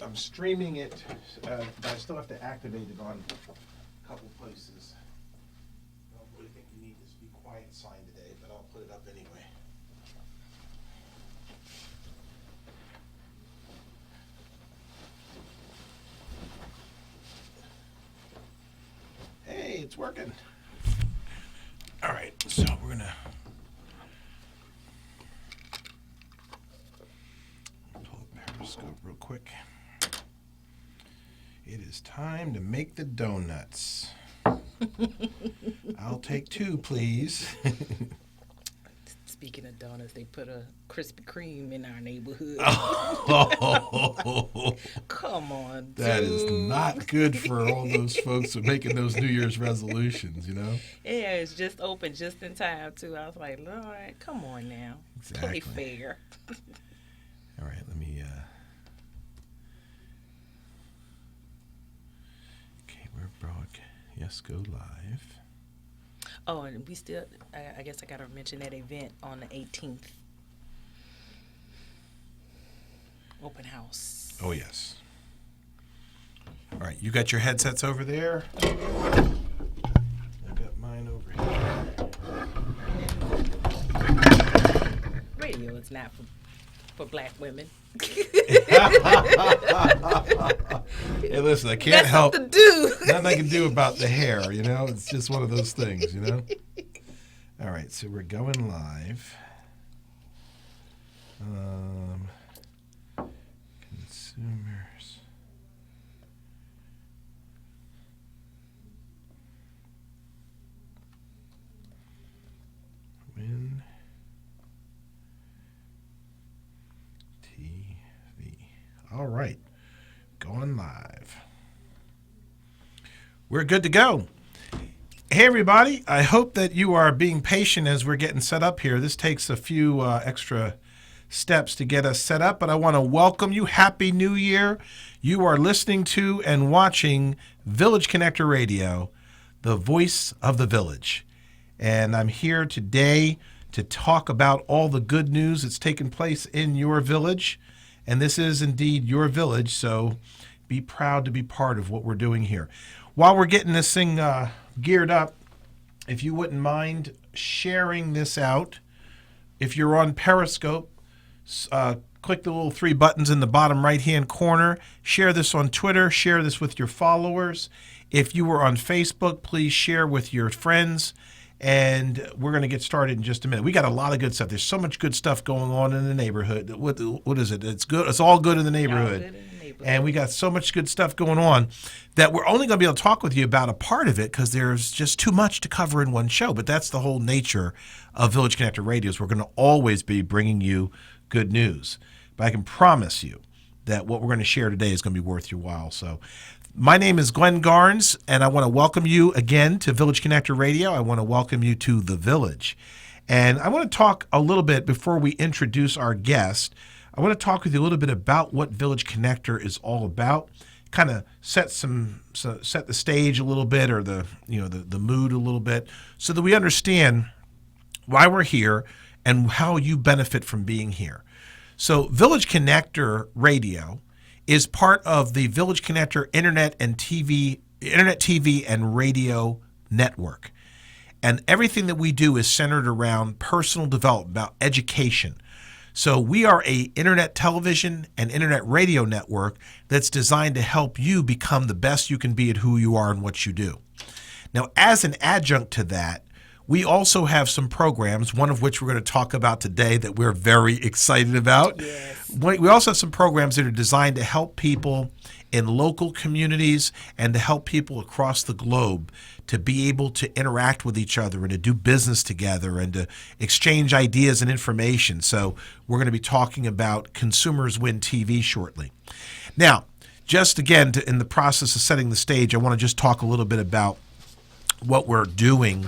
I'm streaming it, but I still have to activate it on a couple places. I don't really think you need this Be Quiet sign today, but I'll put it up anyway. Hey, it's working. All right, so we're gonna pull up Periscope real quick. It is time to make the donuts. I'll take 2, please. Speaking of donuts, they put a Krispy Kreme in our neighborhood. Oh, Come on, dude. that is not good for all those folks who are making those New Year's resolutions, you know? Yeah, it's just open just in time, too. I was like, Lord, come on now. Exactly. Play fair. All right, let me... Okay, we're broadcast. Yes, go live. Oh, and we still, I guess I got to mention that event on the 18th. Open house. Oh, yes. All right, you got your headsets over there? I got mine over here. Radio is not for black women. Hey, listen, I can't help. Nothing to do. Nothing I can do about the hair, you know? It's just one of those things, you know? All right, so we're going live. Consumers. Win. TV. All right, going live. We're good to go. Hey, everybody. I hope that you are being patient as we're getting set up here. This takes a few extra steps to get us set up, but I want to welcome you. Happy New Year. You are listening to and watching Village Connector Radio, the voice of the village. And I'm here today to talk about all the good news that's taken place in your village. And this is indeed your village, so be proud to be part of what we're doing here. While we're getting this thing geared up, if you wouldn't mind sharing this out, if you're on Periscope, click the little 3 buttons in the bottom right-hand corner. Share this on Twitter. Share this with your followers. If you were on Facebook, please share with your friends. And we're going to get started in just a minute. We got a lot of good stuff. There's so much good stuff going on in the neighborhood. What is it? It's good. It's all good in the neighborhood. And we got so much good stuff going on that we're only going to be able to talk with you about a part of it because there's just too much to cover in one show. But that's the whole nature of Village Connector Radio is we're going to always be bringing you good news. But I can promise you that what we're going to share today is going to be worth your while. So my name is Glenn Garnes, and I want to welcome you again to Village Connector Radio. I want to welcome you to The Village. And I want to talk a little bit before we introduce our guest. I want to talk with you a little bit about what Village Connector is all about, kind of set the stage a little bit or the mood a little bit so that we understand why we're here and how you benefit from being here. So Village Connector Radio is part of the Village Connector Internet TV and radio network. And everything that we do is centered around personal development, about education. So we are a internet television and internet radio network that's designed to help you become the best you can be at who you are and what you do. Now, as an adjunct to that, we also have some programs, one of which we're going to talk about today that we're very excited about. Yes. We also have some programs that are designed to help people in local communities and to help people across the globe to be able to interact with each other and to do business together and to exchange ideas and information. So we're going to be talking about Consumers Win TV shortly. Now, just again, in the process of setting the stage, I want to just talk a little bit about what we're doing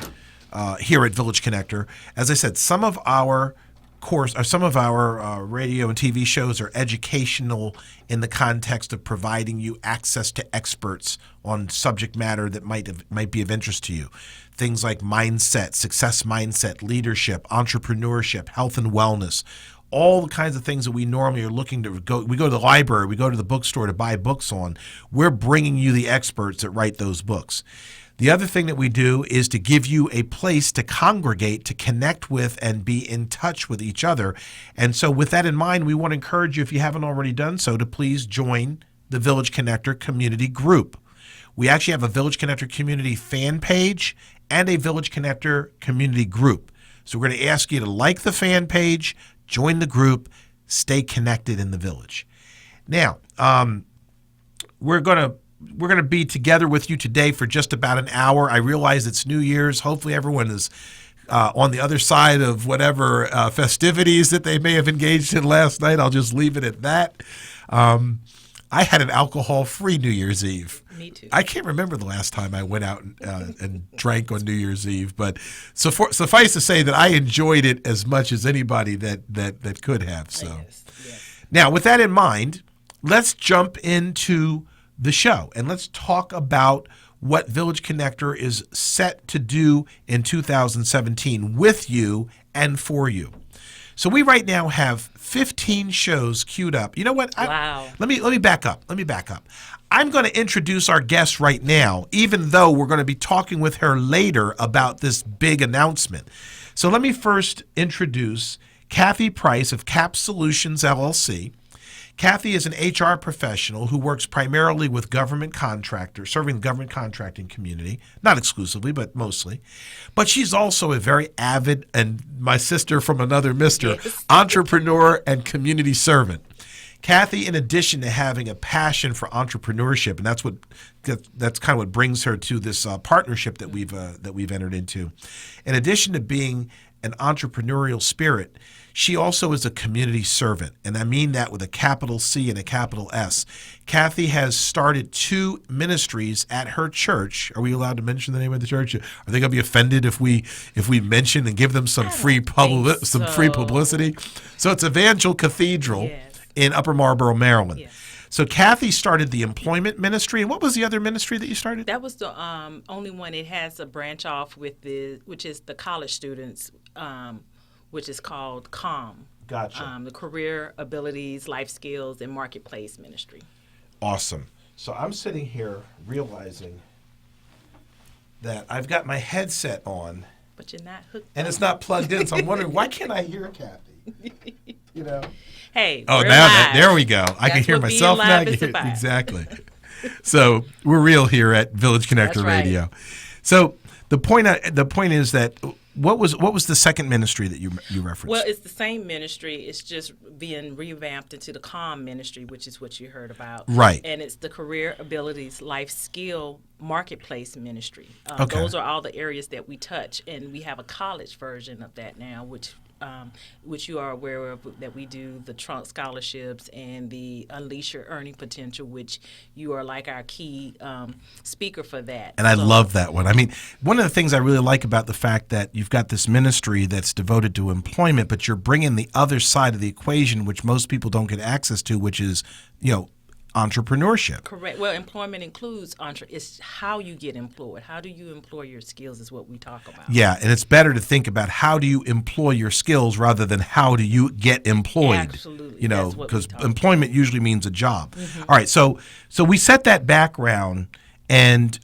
here at Village Connector. As I said, some of our radio and TV shows are educational in the context of providing you access to experts on subject matter that might be of interest to you. Things like mindset, success mindset, leadership, entrepreneurship, health and wellness. all the kinds of things that we normally are looking to go. We go to the library, we go to the bookstore to buy books on. We're bringing you the experts that write those books. The other thing that we do is to give you a place to congregate, to connect with, and be in touch with each other. And so with that in mind, we want to encourage you, if you haven't already done so, to please join the Village Connector community group. We actually have a Village Connector community fan page and a Village Connector community group. So we're going to ask you to like the fan page, join the group, stay connected in the village. Now, we're going to be together with you today for just about an hour. I realize it's New Year's. Hopefully everyone is on the other side of whatever festivities that they may have engaged in last night. I'll just leave it at that. I had an alcohol-free New Year's Eve. Me too. I can't remember the last time I went out and drank on New Year's Eve, but suffice to say that I enjoyed it as much as anybody that could have. So, Yes. Now, with that in mind, let's jump into the show and let's talk about what Village Connector is set to do in 2017 with you and for you. So we right now have 15 shows queued up. You know what? Wow. Let me back up. I'm going to introduce our guest right now, even though we're going to be talking with her later about this big announcement. So let me first introduce Kathy Price of CAP Solutions, LLC. Kathy is an HR professional who works primarily with government contractors, serving the government contracting community, not exclusively, but mostly. But she's also a very avid, and my sister from another mister, Yes. entrepreneur and community servant. Kathy, in addition to having a passion for entrepreneurship, and that's kind of what brings her to this partnership that we've entered into. In addition to being an entrepreneurial spirit, she also is a community servant, and I mean that with a capital C and a capital S. Kathy has started 2 ministries at her church. Are we allowed to mention the name of the church? Are they going to be offended if we mention and give them some free publicity? So it's Evangel Cathedral in Upper Marlboro, Maryland. Yes. So Kathy started the employment ministry, and what was the other ministry that you started? That was the only one. It has a branch off which is the college students, which is called CALM. Gotcha. The Career Abilities, Life Skills, and Marketplace Ministry. Awesome. So I'm sitting here realizing that I've got my headset on, But you're not hooked and up. it's not plugged in. So I'm wondering, why can't I hear Kathy? You know. Hey, Oh, we're now live. There we go. I can That's hear what being myself now. live is about. Exactly. So we're real here at Village Connector That's right. Radio. So the point is that what was the second ministry that you referenced? Well, it's the same ministry. It's just being revamped into the CALM ministry, which is what you heard about. Right. And it's the Career Abilities, Life Skill Marketplace Ministry. Okay. Those are all the areas that we touch, and we have a college version of that now, which you are aware of, that we do the Trunk Scholarships and the Unleash Your Earning Potential, which you are like our key speaker for that. And I love that one. I mean, one of the things I really like about the fact that you've got this ministry that's devoted to employment, but you're bringing the other side of the equation, which most people don't get access to, which is, entrepreneurship. Correct. Well, employment includes it's how you get employed. How do you employ your skills is what we talk about. Yeah, and it's better to think about how do you employ your skills rather than how do you get employed. Absolutely. That's what we because talk employment usually means a job. All right, so we set that background, and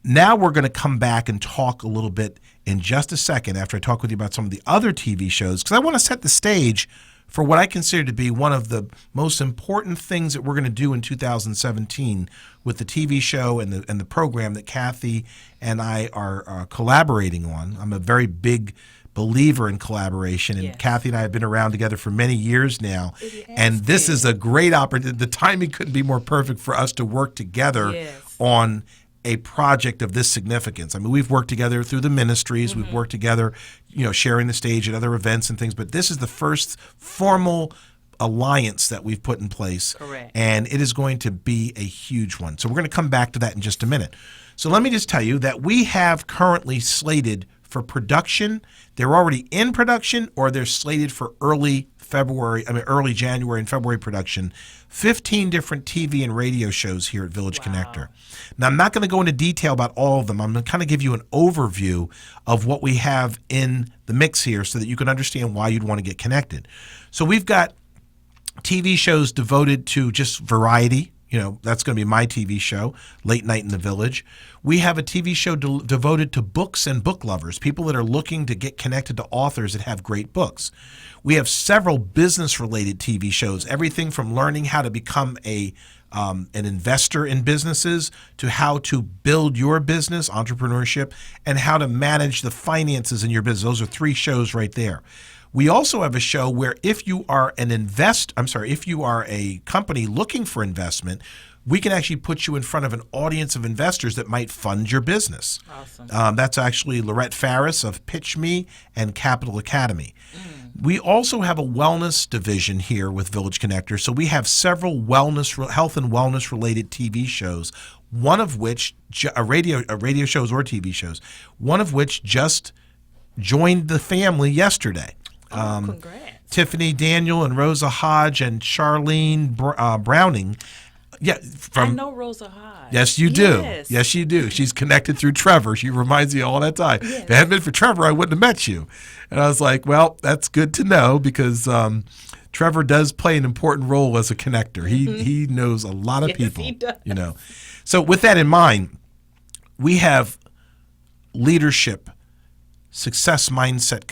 now we're going to come back and talk a little bit in just a second after I talk with you about some of the other TV shows, because I want to set the stage for what I consider to be one of the most important things that we're going to do in 2017 with the TV show and the program that Kathy and I are collaborating on. I'm a very big believer in collaboration, and Yes. Kathy and I have been around together for many years now, and this is a great opportunity. The timing couldn't be more perfect for us to work together Yes. on a project of this significance. I mean, we've worked together through the ministries, we've worked together, sharing the stage at other events and things, but this is the first formal alliance that we've put in place. Correct. And it is going to be a huge one. So we're going to come back to that in just a minute. So let me just tell you that we have currently slated for production. They're already in production, or they're slated for early January and February production. 15 different TV and radio shows here at Village Connector. Now, I'm not going to go into detail about all of them. I'm going to kind of give you an overview of what we have in the mix here so that you can understand why you'd want to get connected. So we've got TV shows devoted to just variety. That's going to be my TV show, Late Night in the Village. We have a TV show devoted to books and book lovers, people that are looking to get connected to authors that have great books. We have several business-related TV shows, everything from learning how to become an investor in businesses to how to build your business, entrepreneurship, and how to manage the finances in your business. Those are 3 shows right there. We also have a show where if you are if you are a company looking for investment, we can actually put you in front of an audience of investors that might fund your business. Awesome. That's actually Lorette Farris of Pitch Me and Capital Academy. We also have a wellness division here with Village Connector. So we have several health and wellness related TV shows, one of which radio shows or TV shows, one of which just joined the family yesterday. Congrats. Tiffany Daniel and Rosa Hodge and Charlene Browning. Yeah, I know Rosa Hodge. Yes, you do. Yes, you do. She's connected through Trevor. She reminds me all that time. Yes. If it hadn't been for Trevor, I wouldn't have met you. And I was like, well, that's good to know because Trevor does play an important role as a connector. He knows a lot of people. He does. So with that in mind, we have leadership, success mindset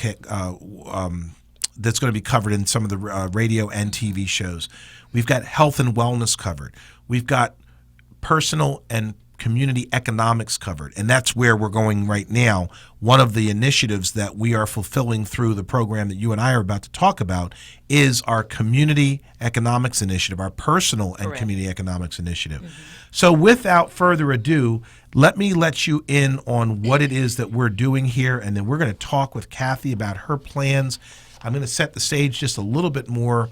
that's going to be covered in some of the radio and TV shows. We've got health and wellness covered. We've got personal and community economics covered, and that's where we're going right now. One of the initiatives that we are fulfilling through the program that you and I are about to talk about is our community economics initiative, our personal and community economics initiative. So without further ado, let me let you in on what it is that we're doing here, and then we're going to talk with Kathy about her plans. I'm going to set the stage just a little bit more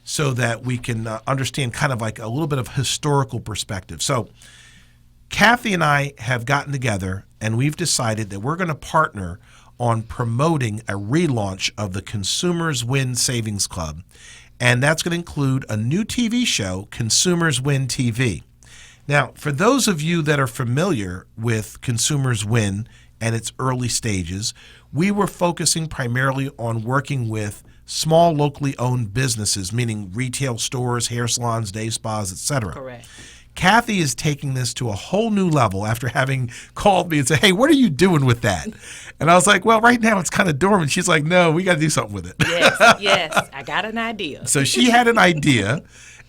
so that we can understand kind of like a little bit of historical perspective. So Kathy and I have gotten together and we've decided that we're going to partner on promoting a relaunch of the Consumers Win Savings Club. And that's going to include a new TV show, Consumers Win TV. Now, for those of you that are familiar with Consumers Win and its early stages, we were focusing primarily on working with small locally owned businesses, meaning retail stores, hair salons, day spas, etc. Correct. Kathy is taking this to a whole new level after having called me and said, hey, what are you doing with that? And I was like, well, right now it's kind of dormant. She's like, no, we got to do something with it. Yes, I got an idea. So she had an idea,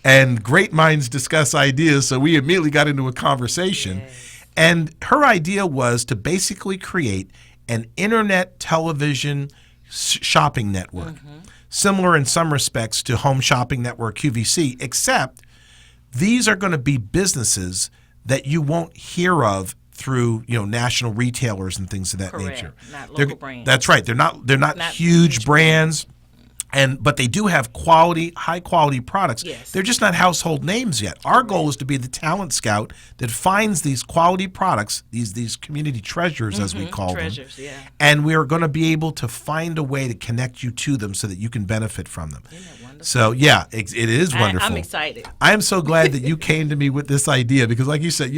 and great minds discuss ideas, so we immediately got into a conversation. Yes. And her idea was to basically create an internet television shopping network, similar in some respects to Home Shopping Network QVC, except these are going to be businesses that you won't hear of through national retailers and things of that nature. Not local brands. That's right. They're not huge brands. But they do have high quality products. Yes. They're just not household names yet. Our goal is to be the talent scout that finds these quality products, these community treasures, as we call them. Yeah. And we are going to be able to find a way to connect you to them so that you can benefit from them. Isn't that wonderful? So, yeah, it is wonderful. I'm excited. I am so glad that you came to me with this idea because, like you said,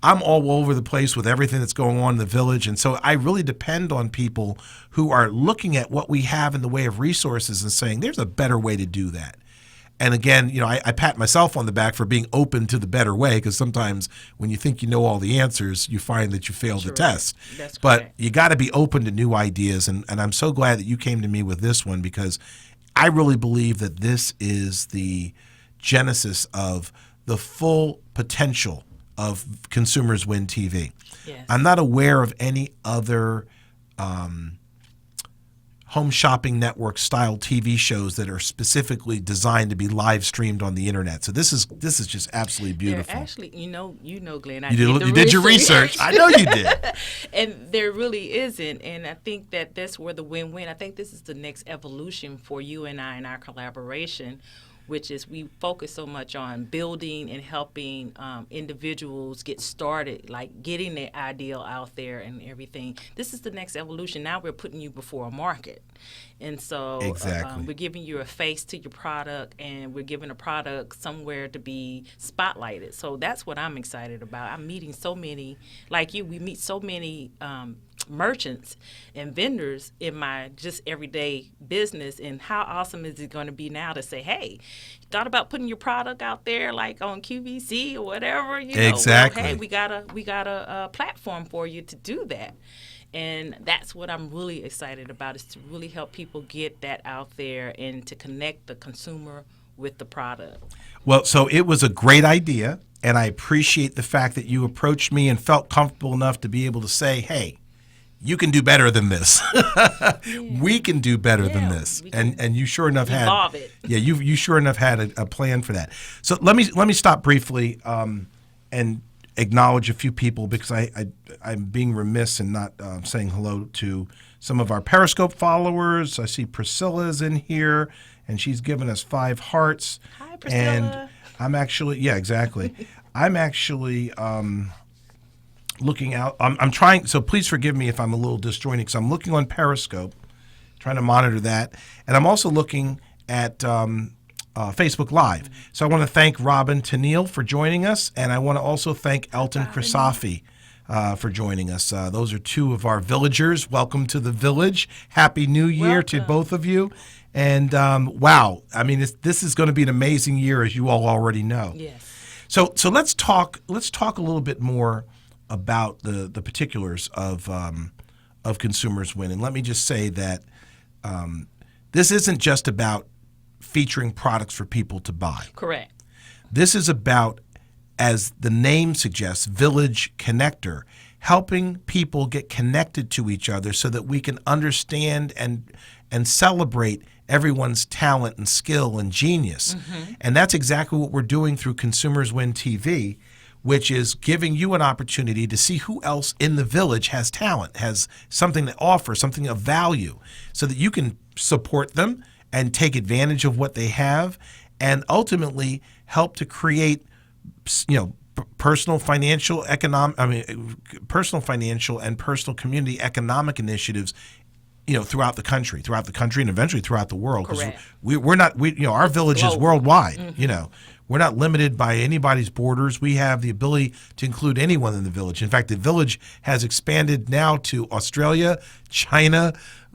I'm all over the place with everything that's going on in the village. And so I really depend on people who are looking at what we have in the way of resources and saying, there's a better way to do that. And again, I pat myself on the back for being open to the better way because sometimes when you think you know all the answers, you find that you failed the test. That's but correct. you got to be open to new ideas. And I'm so glad that you came to me with this one because I really believe that this is the genesis of the full potential of Consumers Win TV. Yes. I'm not aware of any other Home Shopping Network style TV shows that are specifically designed to be live streamed on the internet. So this is just absolutely beautiful. Actually, Glenn, You did your research. I know you did. And there really isn't. And I think that's where the win-win. I think this is the next evolution for you and I in our collaboration, which is we focus so much on building and helping individuals get started, like getting their ideal out there and everything. This is the next evolution. Now we're putting you before a market. And so Exactly. we're giving you a face to your product, and we're giving a product somewhere to be spotlighted. So that's what I'm excited about. I'm meeting so many, like you, we meet so many merchants and vendors in my just everyday business. And how awesome is it going to be now to say, hey, you thought about putting your product out there like on QVC or whatever? You know, Exactly. well, hey, we got a platform for you to do that. And that's what I'm really excited about, is to really help people get that out there and to connect the consumer with the product. Well, so it was a great idea, and I appreciate the fact that you approached me and felt comfortable enough to be able to say, hey, you can do better than this. We can do better than this. And you sure enough had evolve it. Yeah, you sure enough had a plan for that. So let me stop briefly and acknowledge a few people, because I'm being remiss in not saying hello to some of our Periscope followers. I see Priscilla's in here, and she's given us 5 hearts. Hi, Priscilla. And I'm actually, yeah, exactly. I'm actually looking out. I'm trying, so please forgive me if I'm a little disjointed, because I'm looking on Periscope, trying to monitor that. And I'm also looking at Facebook Live. So I want to thank Robin Tennille for joining us, and I want to also thank Elton Crisafi for joining us. Those are 2 of our villagers. Welcome to the village. Happy New Year to both of you. And wow, I mean, this is going to be an amazing year, as you all already know. Yes. So let's talk a little bit more about the particulars of Consumers Win. And let me just say that this isn't just about featuring products for people to buy. Correct. This is about, as the name suggests, Village Connector, helping people get connected to each other so that we can understand and celebrate everyone's talent and skill and genius. Mm-hmm. And that's exactly what we're doing through Consumers Win TV, which is giving you an opportunity to see who else in the village has talent, has something to offer, something of value, so that you can support them and take advantage of what they have, and ultimately help to create, personal financial and personal community economic initiatives, throughout the country, and eventually throughout the world. Correct. Our village is worldwide. Mm-hmm. We're not limited by anybody's borders. We have the ability to include anyone in the village. In fact, the village has expanded now to Australia, China,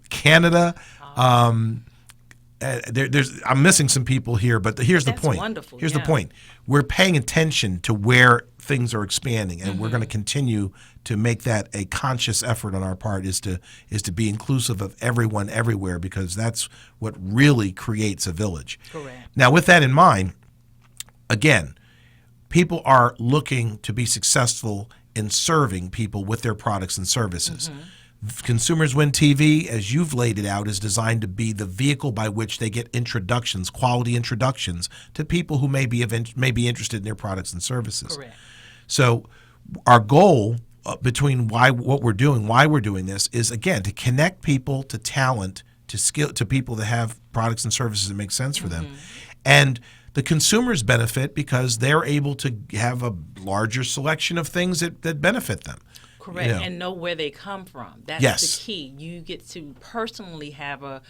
Canada. I'm missing some people here, but here's the point. Wonderful. Here's the point. We're paying attention to where things are expanding, and we're going to continue to make that a conscious effort on our part, is to be inclusive of everyone everywhere, because that's what really creates a village. Correct. Now, with that in mind, again, people are looking to be successful in serving people with their products and services. Mm-hmm. Consumers Win TV, as you've laid it out, is designed to be the vehicle by which they get introductions, quality introductions to people who may be interested in their products and services. Correct. So our goal between why we're doing this is, again, to connect people to talent, to skill, to people that have products and services that make sense for them. And the consumers benefit because they're able to have a larger selection of things that benefit them. Correct, and know where they come from. That's the key. You get to personally have a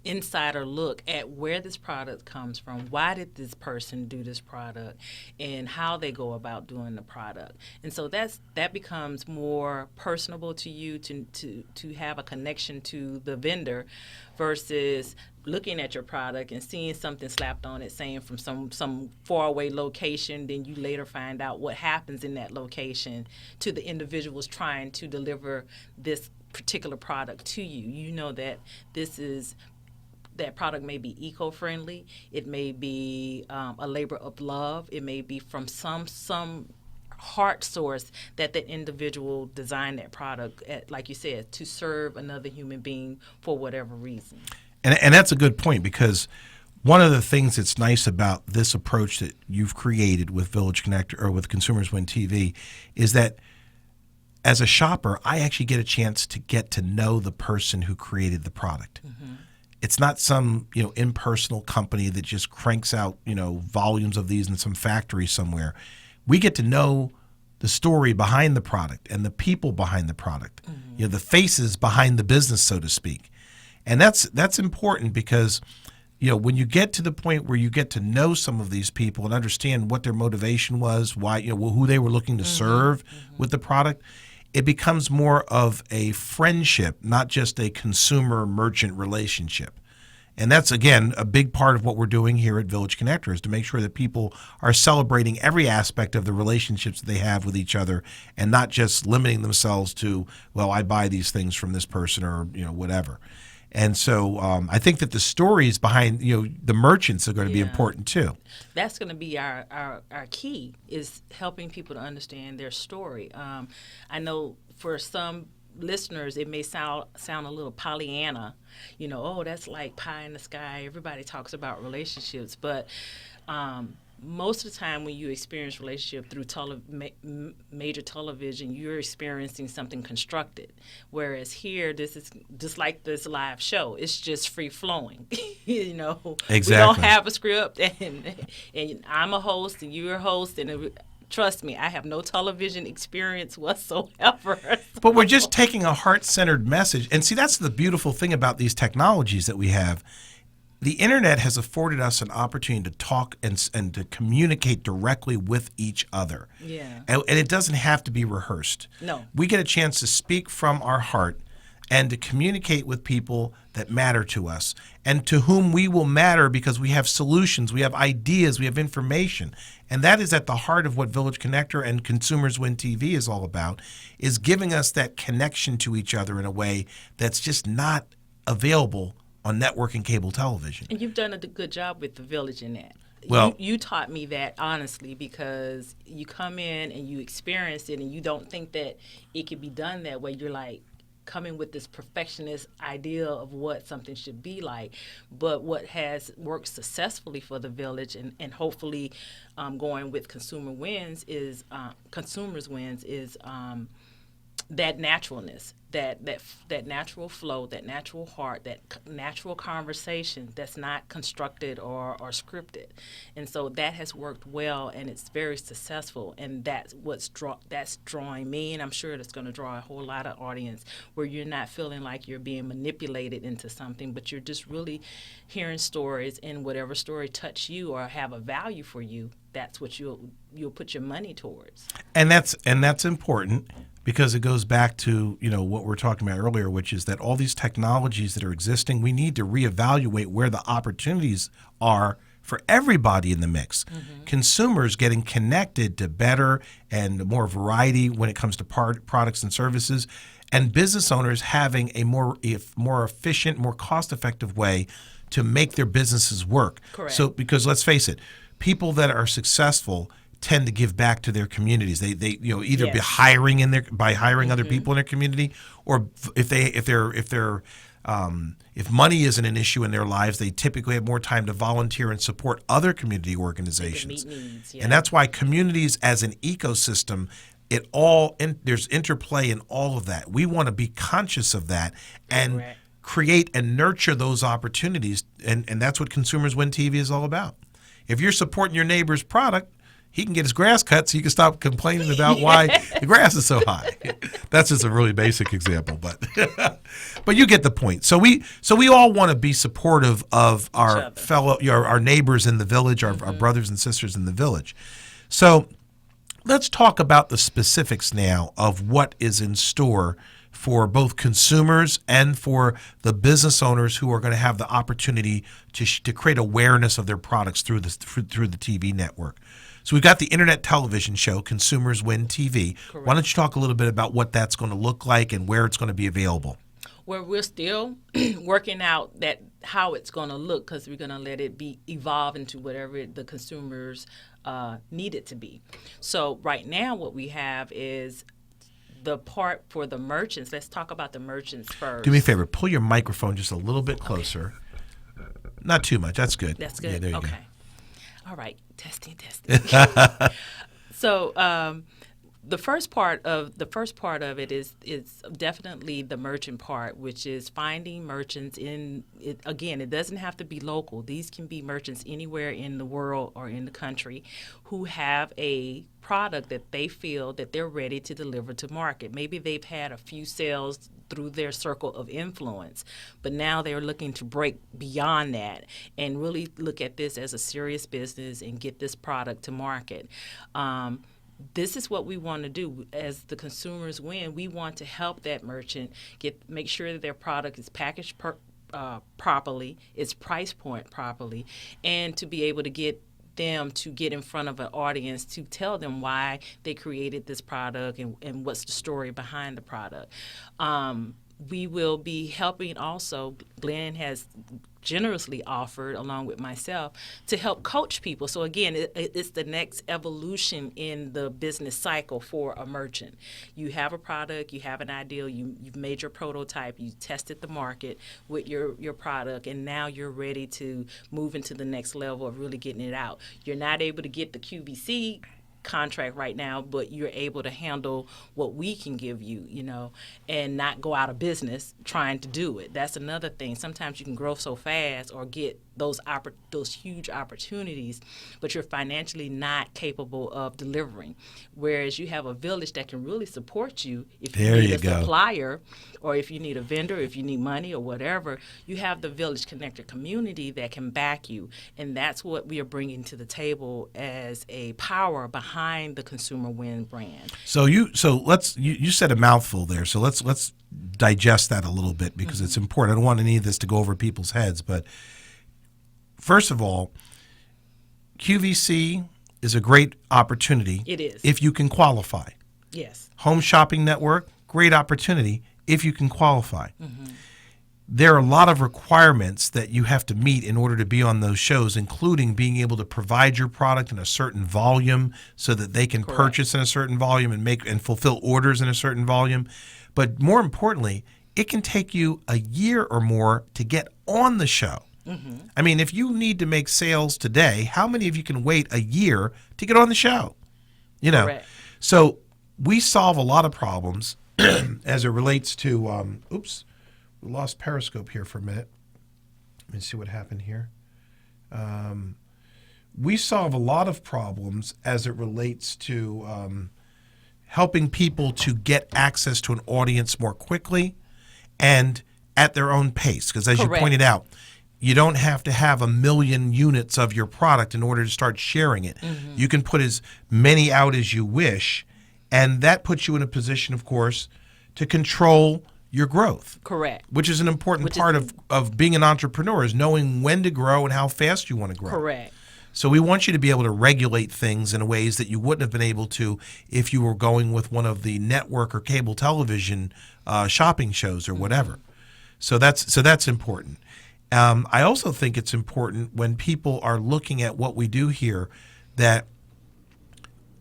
insider look at where this product comes from. Why did this person do this product, and how they go about doing the product. And so that becomes more personable to you to have a connection to the vendor, versus looking at your product and seeing something slapped on it saying from some faraway location. Then you later find out what happens in that location to the individuals trying to deliver this particular product to you. You know that that product may be eco-friendly. It may be a labor of love. It may be from some heart source that individual designed that product, like you said, to serve another human being for whatever reason. And that's a good point, because one of the things that's nice about this approach that you've created with Village Connector, or with Consumers Win TV, is that as a shopper, I actually get a chance to get to know the person who created the product. Mm-hmm. It's not some, impersonal company that just cranks out, volumes of these in some factory somewhere. We get to know the story behind the product and the people behind the product, the faces behind the business, so to speak. And that's important because, when you get to the point where you get to know some of these people and understand what their motivation was, why, who they were looking to serve with the product, it becomes more of a friendship, not just a consumer-merchant relationship. And that's, again, a big part of what we're doing here at Village Connector, is to make sure that people are celebrating every aspect of the relationships that they have with each other and not just limiting themselves to, well, I buy these things from this person or, whatever. And so I think that the stories behind, the merchants are going to be important too. That's going to be our key, is helping people to understand their story. I know for some listeners it may sound a little Pollyanna, oh, that's like pie in the sky. Everybody talks about relationships, but most of the time when you experience relationship through major television, you're experiencing something constructed. Whereas here, this is just like this live show. It's just free flowing. Exactly. We don't have a script, and I'm a host and you're a host, and trust me, I have no television experience whatsoever. But we're just taking a heart-centered message. And see, that's the beautiful thing about these technologies that we have. The internet has afforded us an opportunity to talk and to communicate directly with each other. Yeah. And it doesn't have to be rehearsed. No. We get a chance to speak from our heart and to communicate with people that matter to us and to whom we will matter because we have solutions, we have ideas, we have information. And that is at the heart of what Village Connector and Consumers Win TV is all about, is giving us that connection to each other in a way that's just not available on network and cable television. And you've done a good job with the Village in that. Well, you taught me that, honestly, because you come in and you experience it and you don't think that it could be done that way. You're like coming with this perfectionist idea of what something should be like. But what has worked successfully for the Village and hopefully going with Consumers Wins is that naturalness, that natural flow, that natural heart, that natural conversation that's not constructed or scripted. And so that has worked well, and it's very successful, and that's that's drawing me, and I'm sure it's going to draw a whole lot of audience, where you're not feeling like you're being manipulated into something, but you're just really hearing stories, and whatever story touch you or have a value for you, that's what you'll put your money towards. And that's important, because it goes back to, what we were talking about earlier, which is that all these technologies that are existing, we need to reevaluate where the opportunities are for everybody in the mix. Mm-hmm. Consumers getting connected to better and more variety when it comes to products and services, and business owners having a more efficient, more cost-effective way to make their businesses work. Correct. So, because let's face it, people that are successful tend to give back to their communities. They either Yes. by hiring other people in their community, or if money isn't an issue in their lives, they typically have more time to volunteer and support other community organizations. Meet needs, yeah. And that's why communities as an ecosystem, there's interplay in all of that. We want to be conscious of that and Correct. create and nurture those opportunities, and that's what Consumers Win TV is all about. If you're supporting your neighbor's product, he can get his grass cut so you can stop complaining about why the grass is so high. That's just a really basic example, but but you get the point. So we all want to be supportive of our our neighbors in the village, our brothers and sisters in the village. So let's talk about the specifics now of what is in store for both consumers and for the business owners who are going to have the opportunity to create awareness of their products through the TV network. So we've got the internet television show, Consumers Win TV. Correct. Why don't you talk a little bit about what that's going to look like and where it's going to be available? Where we're still working out how it's going to look, because we're going to let it evolve into whatever the consumers need it to be. So right now what we have is the part for the merchants. Let's talk about the merchants first. Do me a favor. Pull your microphone just a little bit closer. Okay. Not too much. That's good. That's good? Yeah, there you go. All right. Testing. So The first part of it is definitely the merchant part, which is finding merchants in it. Again, it doesn't have to be local. These can be merchants anywhere in the world or in the country who have a product that they feel that they're ready to deliver to market. Maybe they've had a few sales through their circle of influence, but now they're looking to break beyond that and really look at this as a serious business and get this product to market. This is what we want to do as the consumers win. We want to help that merchant make sure that their product is packaged properly, it's price point properly, and to be able to get them to get in front of an audience to tell them why they created this product and what's the story behind the product. We will be helping also. Glenn has generously offered, along with myself, to help coach people. So again, it's the next evolution in the business cycle for a merchant. You have a product, you have an idea, you've made your prototype, you tested the market with your product, and now you're ready to move into the next level of really getting it out. You're not able to get the QVC contract right now, but you're able to handle what we can give you, and not go out of business trying to do it. That's another thing. Sometimes you can grow so fast or get those huge opportunities, but you're financially not capable of delivering. Whereas you have a village that can really support you if you need a supplier, or if you need a vendor, if you need money or whatever. You have the Village Connector community that can back you, and that's what we are bringing to the table as a power behind the Consumer Win brand. So you said a mouthful there. So let's digest that a little bit, because it's important. I don't want any of this to go over people's heads, but first of all, QVC is a great opportunity. It is. If you can qualify. Yes. Home Shopping Network, great opportunity if you can qualify. There are a lot of requirements that you have to meet in order to be on those shows, including being able to provide your product in a certain volume so that they can purchase in a certain volume and fulfill orders in a certain volume. But more importantly, it can take you a year or more to get on the show. I mean, if you need to make sales today, how many of you can wait a year to get on the show? Correct. So we solve a lot of problems as it relates to, we lost Periscope here for a minute. Let me see what happened here. We solve a lot of problems as it relates to helping people to get access to an audience more quickly and at their own pace. Because as you pointed out, you don't have to have 1 million units of your product in order to start sharing it. You can put as many out as you wish, and that puts you in a position, of course, to control your growth. Correct. Which is an important part of being an entrepreneur, is knowing when to grow and how fast you want to grow. Correct. So we want you to be able to regulate things in ways that you wouldn't have been able to if you were going with one of the network or cable television shopping shows or whatever. So that's important. I also think it's important when people are looking at what we do here that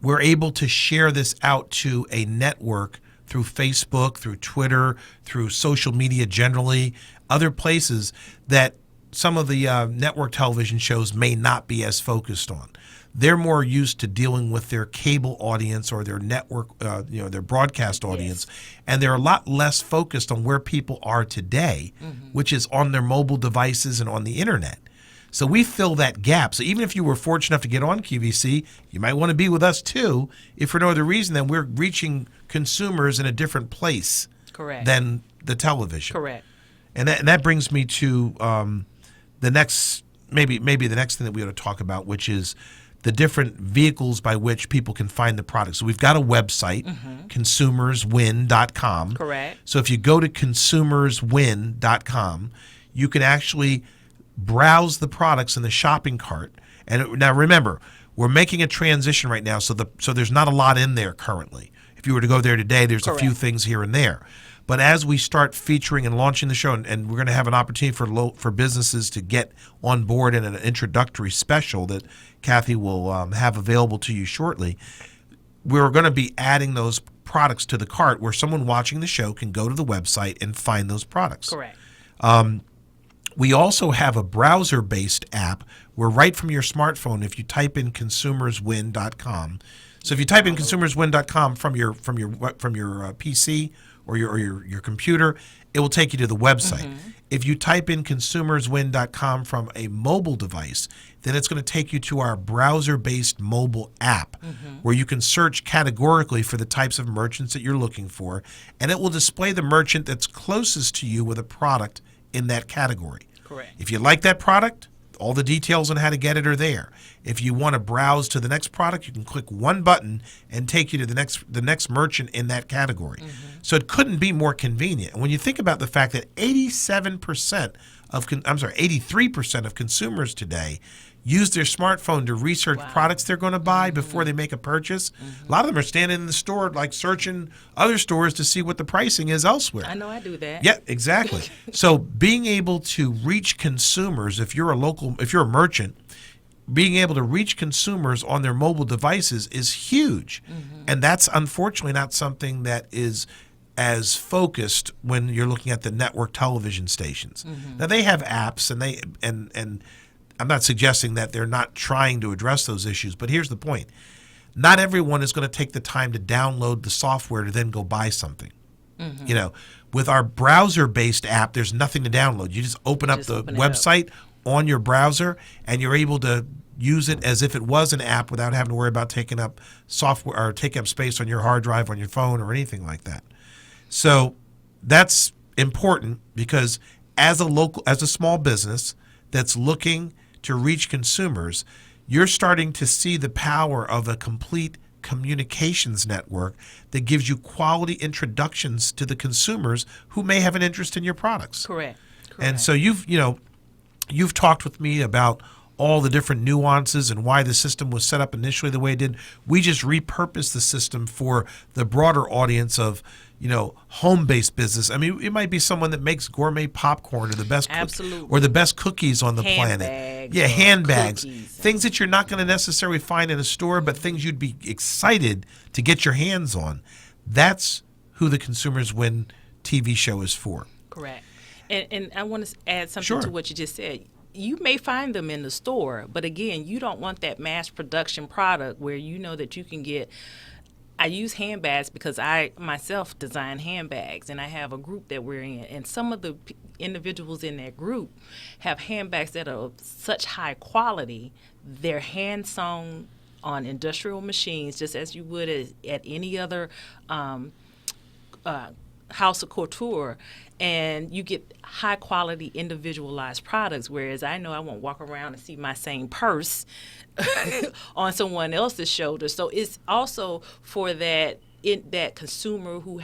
we're able to share this out to a network through Facebook, through Twitter, through social media generally, other places that some of the network television shows may not be as focused on. They're more used to dealing with their cable audience or their network, their broadcast audience, and they're a lot less focused on where people are today, which is on their mobile devices and on the internet. So we fill that gap. So even if you were fortunate enough to get on QVC, you might want to be with us too, if for no other reason than we're reaching consumers in a different place than the television. Correct. And that brings me to the next, maybe the next thing that we ought to talk about, which is the different vehicles by which people can find the product. So we've got a website, consumerswin.com. Correct. So if you go to consumerswin.com, you can actually browse the products in the shopping cart. And now remember, we're making a transition right now, so there's not a lot in there currently. If you were to go there today, there's a few things here and there. But as we start featuring and launching the show, and we're going to have an opportunity for businesses to get on board in an introductory special that Kathy will have available to you shortly, we're going to be adding those products to the cart where someone watching the show can go to the website and find those products. Correct. We also have a browser-based app where right from your smartphone, if you type in consumerswin.com, So if you type in consumerswin.com from your PC or your computer, it will take you to the website. If you type in consumerswin.com from a mobile device, then it's going to take you to our browser-based mobile app where you can search categorically for the types of merchants that you're looking for, and it will display the merchant that's closest to you with a product in that category. Correct. If you like that product, all the details on how to get it are there. If you want to browse to the next product, you can click one button and take you to the next merchant in that category. So it couldn't be more convenient. And when you think about the fact that 83% of consumers today use their smartphone to research products they're going to buy before they make a purchase. A lot of them are standing in the store like searching other stores to see what the pricing is elsewhere. I know I do that. Yeah, exactly. So being able to reach consumers, if you're a merchant, being able to reach consumers on their mobile devices is huge. And that's unfortunately not something that is as focused when you're looking at the network television stations. Now they have apps and I'm not suggesting that they're not trying to address those issues, but here's the point. Not everyone is going to take the time to download the software to then go buy something. You know, with our browser-based app, there's nothing to download. You just open up the website on your browser, and you're able to use it as if it was an app without having to worry about taking up software or taking up space on your hard drive on your phone or anything like that. So that's important because as a small business that's looking to reach consumers, you're starting to see the power of a complete communications network that gives you quality introductions to the consumers who may have an interest in your products. Correct. And so you've talked with me about all the different nuances and why the system was set up initially the way it did. We just repurposed the system for the broader audience of, home-based business. I mean, it might be someone that makes gourmet popcorn or the best or the best cookies on the planet. Yeah, handbags. Things that you're not going to necessarily find in a store, but things you'd be excited to get your hands on. That's who the Consumers Win TV show is for. Correct. And I want to add something to what you just said. You may find them in the store, but again, you don't want that mass production product where you know that you can get. I use handbags because I myself design handbags, and I have a group that we're in, and some of the individuals in that group have handbags that are of such high quality. They're hand sewn on industrial machines, just as you would at any other house of couture, and you get high quality individualized products, whereas I know I won't walk around and see my same purse on someone else's shoulder. So it's also for that consumer who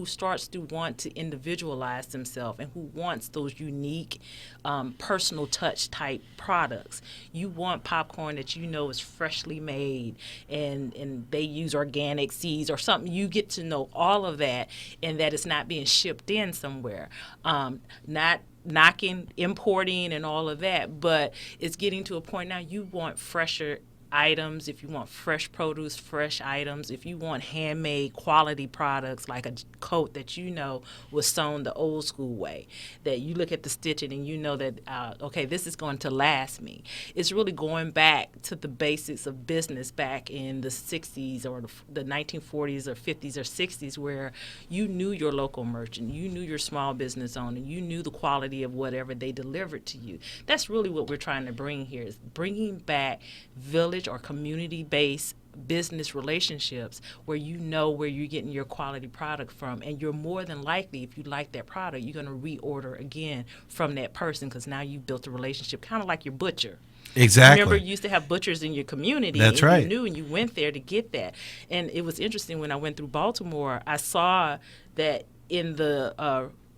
starts to want to individualize themselves and who wants those unique personal touch type products. You want popcorn that is freshly made and they use organic seeds or something. You get to know all of that, and that it's not being shipped in somewhere. Not knocking importing and all of that, but it's getting to a point now you want fresher items, if you want fresh produce, fresh items, if you want handmade quality products like a coat that was sewn the old school way, that you look at the stitching and that okay, this is going to last me. It's really going back to the basics of business back in the 60s or the 1940s or 50s or 60s, where you knew your local merchant, you knew your small business owner, you knew the quality of whatever they delivered to you. That's really what we're trying to bring here, is bringing back village or community-based business relationships where where you're getting your quality product from, and you're more than likely, if you like that product, you're going to reorder again from that person because now you've built a relationship, kind of like your butcher. Exactly. Remember, you used to have butchers in your community. That's and right. You knew, and you went there to get that. And it was interesting when I went through Baltimore, I saw that in the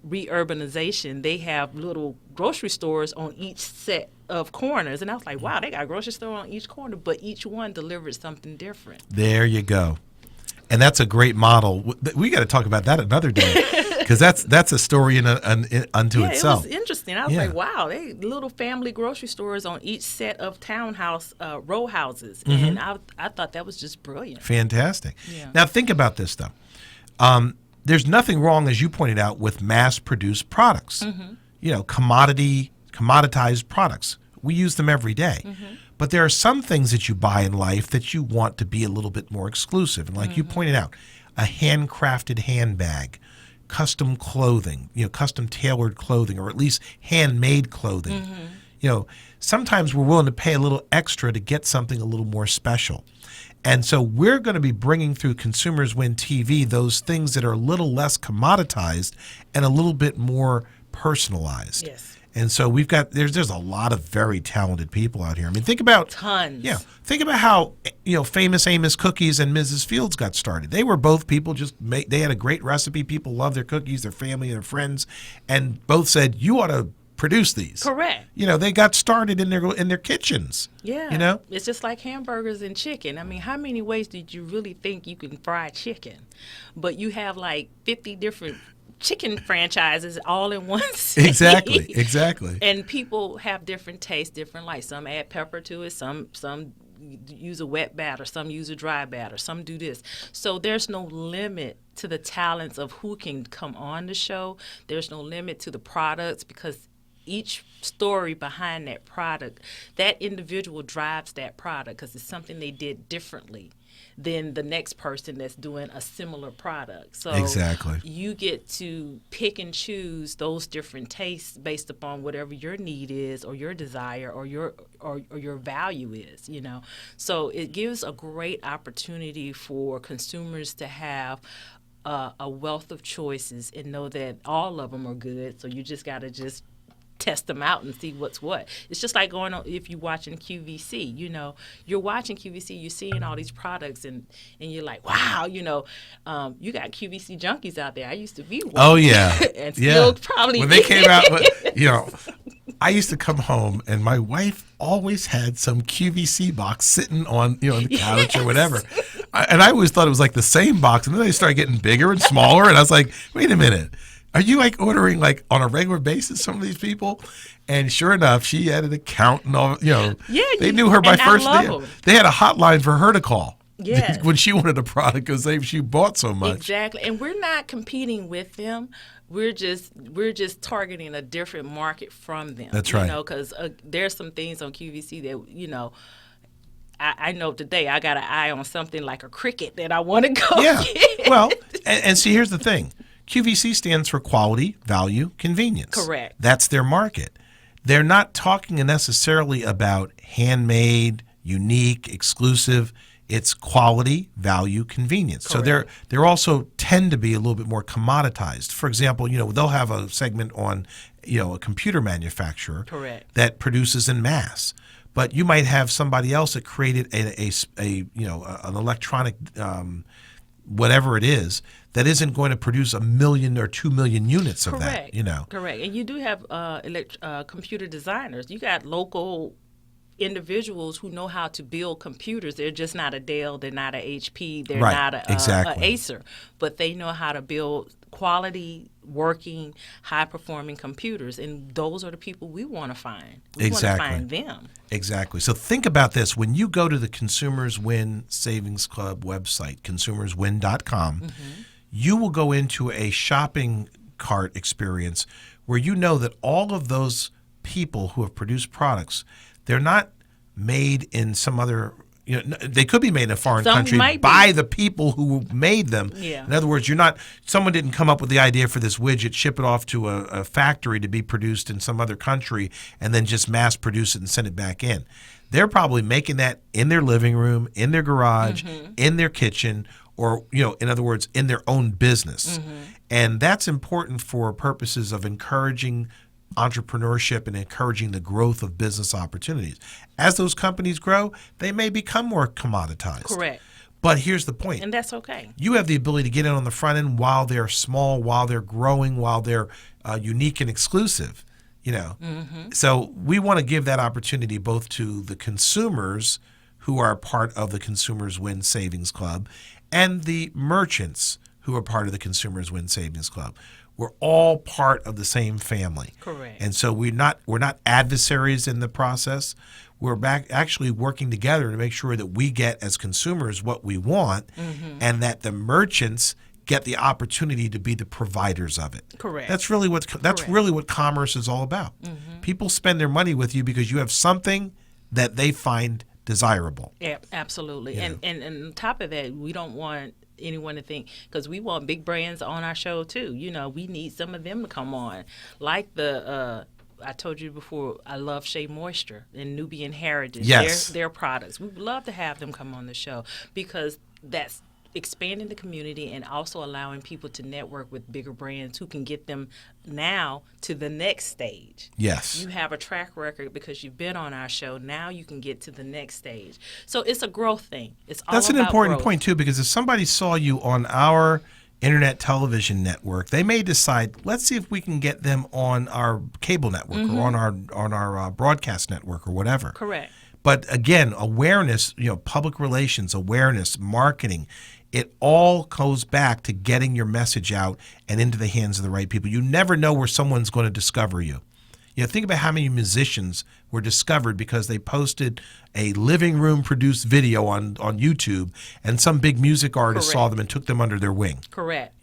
reurbanization, they have little grocery stores on each set of corners, and I was like, wow, they got a grocery store on each corner, but each one delivered something different. There you go. And that's a great model. We got to talk about that another day, because that's a story unto itself. It was interesting. I was like, wow, they little family grocery stores on each set of townhouse row houses, and I thought that was just brilliant. Fantastic. Yeah. Now think about this though. There's nothing wrong, as you pointed out, with mass-produced products. Commoditized products. We use them every day. But there are some things that you buy in life that you want to be a little bit more exclusive. And like you pointed out, a handcrafted handbag, custom clothing, custom tailored clothing, or at least handmade clothing. Sometimes we're willing to pay a little extra to get something a little more special. And so we're going to be bringing through Consumers Win TV those things that are a little less commoditized and a little bit more personalized. Yes. And so there's a lot of very talented people out here. I mean, think about tons. Yeah, think about how famous Amos Cookies and Mrs. Fields got started. They were both people they had a great recipe. People loved their cookies, their family, their friends, and both said you ought to produce these. Correct. They got started in their kitchens. Yeah. It's just like hamburgers and chicken. I mean, how many ways did you really think you can fry chicken? But you have like 50 different chicken franchises all in one city. Exactly. And people have different tastes, different likes. Some add pepper to it, some use a wet batter, some use a dry batter, some do this. So there's no limit to the talents of who can come on the show. There's no limit to the products, because each story behind that product, that individual drives that product because it's something they did differently than the next person that's doing a similar product. So you get to pick and choose those different tastes based upon whatever your need is, or your desire, or your value is, So it gives a great opportunity for consumers to have a wealth of choices and know that all of them are good. So you just got to test them out and see what's what. It's just like going on, if you're watching QVC, you're watching QVC, you're seeing all these products and you're like, wow, you got QVC junkies out there. I used to be one. Oh yeah. And still probably when they came out, I used to come home and my wife always had some QVC box sitting on, on the couch or whatever. And I always thought it was like the same box, and then they started getting bigger and smaller, and I was like, wait a minute. Are you ordering on a regular basis, some of these people? And sure enough, she had an account and all, they knew her by first name. They had a hotline for her to call. Yeah. When she wanted a product because she bought so much. Exactly. And we're not competing with them. We're just targeting a different market from them. That's right. Because there's some things on QVC that, I know today I got an eye on something like a Cricket that I want to go get. Well, and see, here's the thing. QVC stands for quality, value, convenience. Correct. That's their market. They're not talking necessarily about handmade, unique, exclusive. It's quality, value, convenience. Correct. So they're also tend to be a little bit more commoditized. For example, they'll have a segment on, a computer manufacturer. Correct. That produces in mass. But you might have somebody else that created an electronic whatever it is, that isn't going to produce 1 million or 2 million units of that, Correct. And you do have computer designers. You got local individuals who know how to build computers. They're just not a Dell, they're not a HP, they're not a Acer, but they know how to build quality, working, high-performing computers, and those are the people we want to find. We want to find them. Exactly. So think about this. When you go to the Consumers Win Savings Club website, consumerswin.com, you will go into a shopping cart experience where you know that all of those people who have produced products, they're not made in some other, they could be made in a foreign country by the people who made them. Yeah. In other words, someone didn't come up with the idea for this widget, ship it off to a factory to be produced in some other country, and then just mass produce it and send it back in. They're probably making that in their living room, in their garage, in their kitchen, or, in other words, in their own business. And that's important for purposes of encouraging entrepreneurship and encouraging the growth of business opportunities. As those companies grow, they may become more commoditized. Correct. But here's the point. And that's okay. You have the ability to get in on the front end while they're small, while they're growing, while they're unique and exclusive. So we want to give that opportunity both to the consumers who are part of the Consumers Win Savings Club and the merchants who are part of the Consumers Win Savings Club. We're all part of the same family. Correct. And so we're not adversaries in the process. We're actually working together to make sure that we get as consumers what we want, and that the merchants get the opportunity to be the providers of it. Correct. That's really what commerce is all about. People spend their money with you because you have something that they find desirable. Yeah, absolutely. Yeah. And on top of that, we don't want anyone to think, because we want big brands on our show too. We need some of them to come on, like the. I told you before, I love Shea Moisture and Nubian Heritage. Yes. Their products. We would love to have them come on the show, because that's expanding the community and also allowing people to network with bigger brands who can get them now to the next stage. Yes. You have a track record because you've been on our show. Now you can get to the next stage. So it's a growth thing. It's all That's an about important growth. point, too, because if somebody saw you on our internet television network, they may decide, let's see if we can get them on our cable network or on our broadcast network or whatever. Correct. But again, awareness, public relations, awareness, marketing, it all goes back to getting your message out and into the hands of the right people. You never know where someone's going to discover you. Think about how many musicians were discovered because they posted a living room produced video on YouTube, and some big music artist Correct. saw them and took them under their wing. Correct.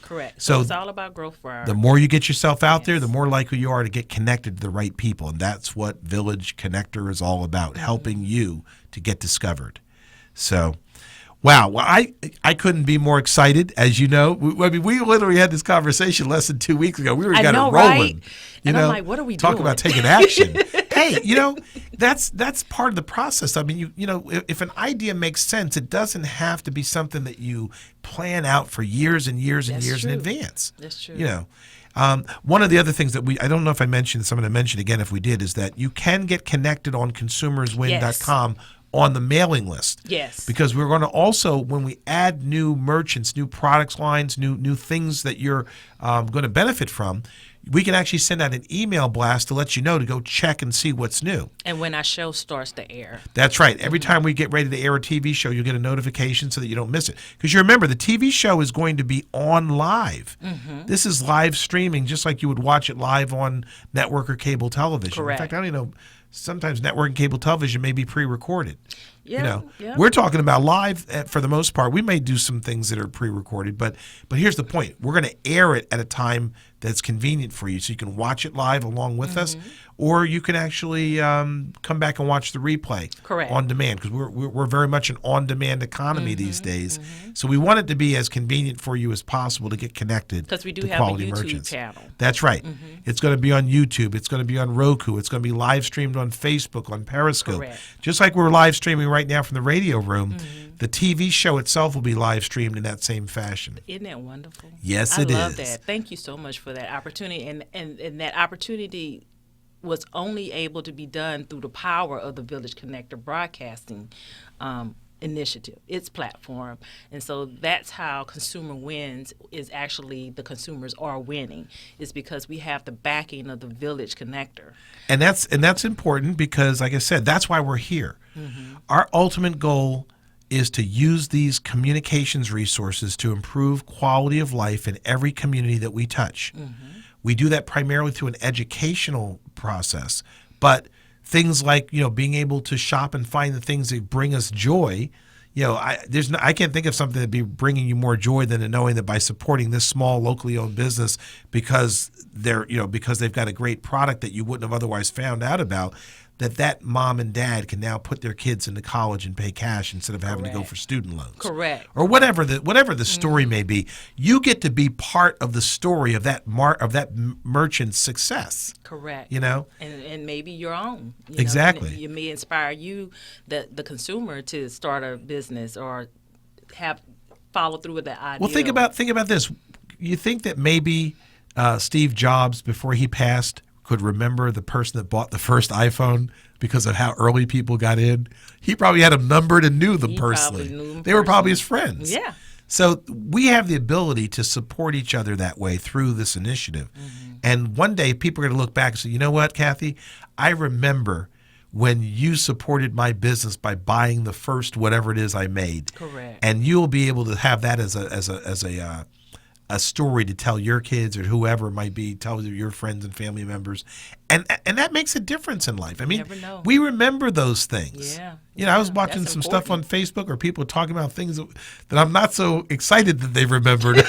Correct. So So it's all about growth for our. The more you get yourself out there, Yes. the more likely you are to get connected to the right people. And that's what Village Connector is all about, helping you to get discovered. So, wow. Well, I couldn't be more excited, as you know. We literally had this conversation less than 2 weeks ago. We were I got know, it rolling. right? And I'm like, what are we Talk doing? about taking action. Hey, that's part of the process. I mean, if an idea makes sense, it doesn't have to be something that you plan out for years and years and That's years in true. advance. That's true. One of the other things that I don't know if I mentioned this, I'm going to mention again if we did, is that you can get connected on consumerswin.com on the mailing list. Yes. Because we're going to also, when we add new merchants, new products lines, new things that you're going to benefit from, we can actually send out an email blast to let you know to go check and see what's new. And when our show starts to air. That's right. Every time we get ready to air a TV show, you'll get a notification so that you don't miss it. Because you remember, the TV show is going to be on live. This is live streaming, just like you would watch it live on network or cable television. Correct. In fact, I don't even know, sometimes network and cable television may be pre-recorded. Yeah. We're talking about live for the most part. We may do some things that are pre-recorded, but here's the point. We're going to air it at a time that's convenient for you, so you can watch it live along with us, or you can actually come back and watch the replay Correct. on demand, because we're very much an on-demand economy these days. So we want it to be as convenient for you as possible to get connected. Because we do to have a quality YouTube merchants. channel. That's right. It's going to be on YouTube. It's going to be on Roku. It's going to be live streamed on Facebook, on Periscope. Correct. Just like we're live streaming right now from the radio room, the TV show itself will be live streamed in that same fashion. Isn't that wonderful? Yes, I it love is. that. Thank you so much for that opportunity. And that opportunity was only able to be done through the power of the Village Connector Broadcasting initiative, its platform. And so that's how Consumer Wins is actually, the consumers are winning, is because we have the backing of the Village Connector. And that's important because, like I said, that's why we're here. Our ultimate goal is to use these communications resources to improve quality of life in every community that we touch. We do that primarily through an educational process, but things like being able to shop and find the things that bring us joy. I can't think of something that'd be bringing you more joy than to knowing that by supporting this small locally owned business because they've got a great product that you wouldn't have otherwise found out about, that mom and dad can now put their kids into college and pay cash instead of having to go for student loans. Correct. Or whatever the story may be. You get to be part of the story of that merchant's success. Correct. And maybe your own. Exactly. It may inspire you, the consumer, to start a business or follow through with that idea. Well, think about this. You think that maybe Steve Jobs, before he passed, could remember the person that bought the first iPhone because of how early people got in? He probably had them numbered and knew them personally. They were probably his friends. Yeah. So we have the ability to support each other that way through this initiative. And one day people are going to look back and say, you know what, Kathy? I remember when you supported my business by buying the first whatever it is I made. Correct. And you'll be able to have that as a story to tell your kids or whoever it might be, tell your friends and family members. And that makes a difference in life. I mean, never know. we remember those things. Yeah. I was watching some stuff on Facebook or people talking about things that I'm not so excited that they remembered.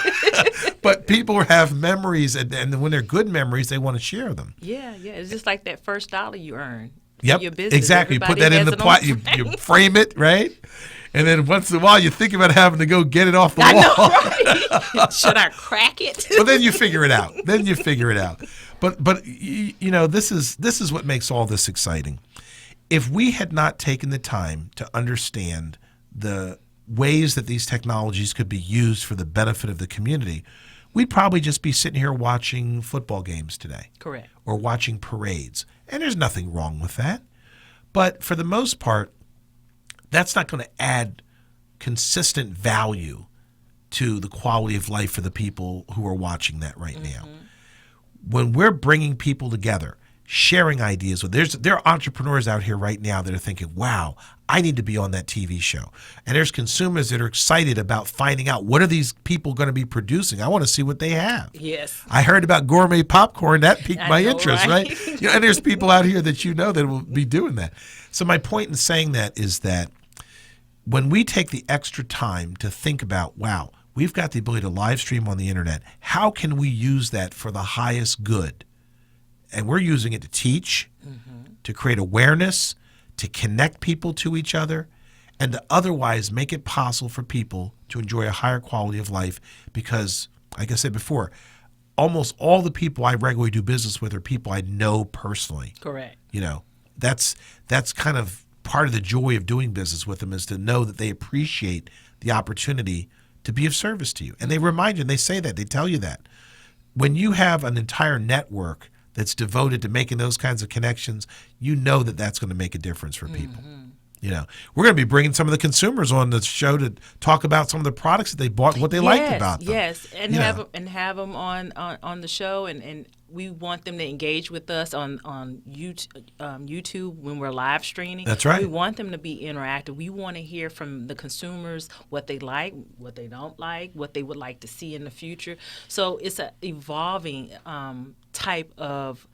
But people have memories, and when they're good memories, they want to share them. Yeah. It's just like that first dollar you earned. Yep, your business. exactly. You put Everybody that in has the it on plot. You frame it, right? And then once in a while, you think about having to go get it off the I wall. know, right? Should I crack it? But then you figure it out. But you know, this is what makes all this exciting. If we had not taken the time to understand the ways that these technologies could be used for the benefit of the community, we'd probably just be sitting here watching football games today. Correct. Or watching parades. And there's nothing wrong with that. But for the most part, that's not going to add consistent value to the quality of life for the people who are watching that right now. When we're bringing people together, sharing ideas, there are entrepreneurs out here right now that are thinking, wow, I need to be on that TV show. And there's consumers that are excited about finding out, what are these people going to be producing? I want to see what they have. Yes. I heard about gourmet popcorn. That piqued my interest, right? You know, and there's people out here that you know that will be doing that. So my point in saying that is that when we take the extra time to think about, wow, we've got the ability to live stream on the internet, how can we use that for the highest good? And we're using it to teach, to create awareness, to connect people to each other, and to otherwise make it possible for people to enjoy a higher quality of life because, like I said before, almost all the people I regularly do business with are people I know personally. Correct. You know, that's kind of part of the joy of doing business with them, is to know that they appreciate the opportunity to be of service to you. And they remind you, and they say that, they tell you that. When you have an entire network that's devoted to making those kinds of connections, you know that that's going to make a difference for people. You know, we're going to be bringing some of the consumers on the show to talk about some of the products that they bought, what they liked about them. Yes, and have them on the show, and we want them to engage with us on YouTube when we're live streaming. That's right. We want them to be interactive. We want to hear from the consumers what they like, what they don't like, what they would like to see in the future. So it's an evolving type of